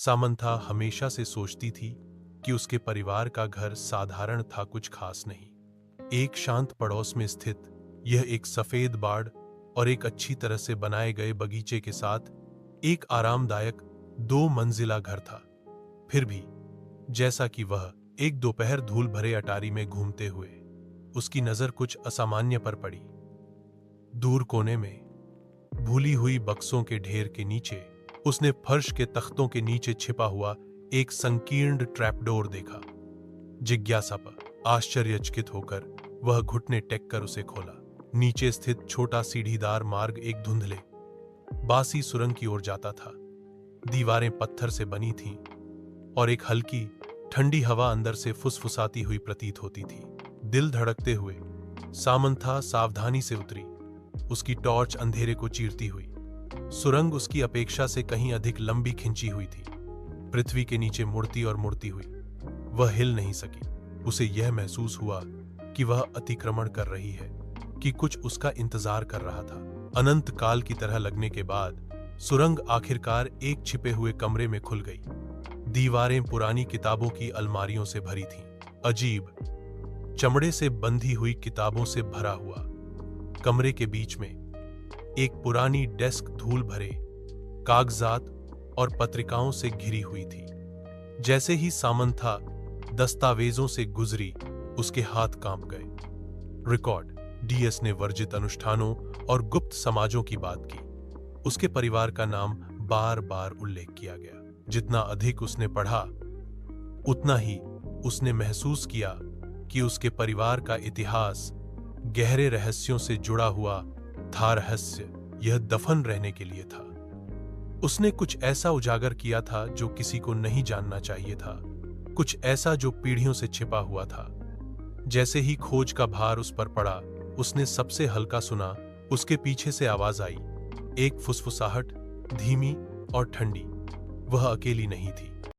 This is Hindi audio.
सामंथा हमेशा से सोचती थी कि उसके परिवार का घर साधारण था, कुछ खास नहीं। एक शांत पड़ोस में स्थित यह एक सफेद बाड़ और एक अच्छी तरह से बनाए गए बगीचे के साथ एक आरामदायक 2 मंजिला घर था। फिर भी जैसा कि वह एक दोपहर धूल भरे अटारी में घूमते हुए उसकी नजर कुछ असामान्य पर पड़ी। दूर कोने में भूली हुई बक्सों के ढेर के नीचे उसने फर्श के तख्तों के नीचे छिपा हुआ एक संकीर्ण ट्रैपडोर देखा। जिज्ञासा पर आश्चर्यचकित होकर वह घुटने टेक कर उसे खोला। नीचे स्थित छोटा सीढ़ीदार मार्ग एक धुंधले बासी सुरंग की ओर जाता था। दीवारें पत्थर से बनी थीं और एक हल्की ठंडी हवा अंदर से फुसफुसाती हुई प्रतीत होती थी। दिल धड़कते हुए सामंथा सावधानी से उतरी, उसकी टॉर्च अंधेरे को चीरती हुई। सुरंग उसकी अपेक्षा से कहीं अधिक लंबी खिंची हुई थी। पृथ्वी के नीचे मुड़ती और मुड़ती हुई वह हिल नहीं सकी। उसे यह महसूस हुआ कि वह अतिक्रमण कर रही है, कि कुछ उसका इंतजार कर रहा था। अनंत काल की तरह लगने के बाद सुरंग आखिरकार एक छिपे हुए कमरे में खुल गई। दीवारें पुरानी किताबों की अलमारियों से भरी थीं। अजीब चमड़े से बंधी हुई किताबों से भरा हुआ कमरे के बीच में एक पुरानी डेस्क धूल भरे कागजात और पत्रिकाओं से घिरी हुई थी। जैसे ही सामंथा दस्तावेजों से गुजरी, उसके हाथ कांप गए। रिकॉर्ड डीएस ने वर्जित अनुष्ठानों और गुप्त समाजों की बात की। उसके परिवार का नाम बार बार उल्लेख किया गया। जितना अधिक उसने पढ़ा, उतना ही उसने महसूस किया कि उसके परिवार का इतिहास गहरे रहस्यों से जुड़ा हुआ था। रहस्य यह दफन रहने के लिए था। उसने कुछ ऐसा उजागर किया था जो किसी को नहीं जानना चाहिए था, कुछ ऐसा जो पीढ़ियों से छिपा हुआ था। जैसे ही खोज का भार उस पर पड़ा, उसने सबसे हल्का सुना। उसके पीछे से आवाज आई, एक फुसफुसाहट, धीमी और ठंडी। वह अकेली नहीं थी।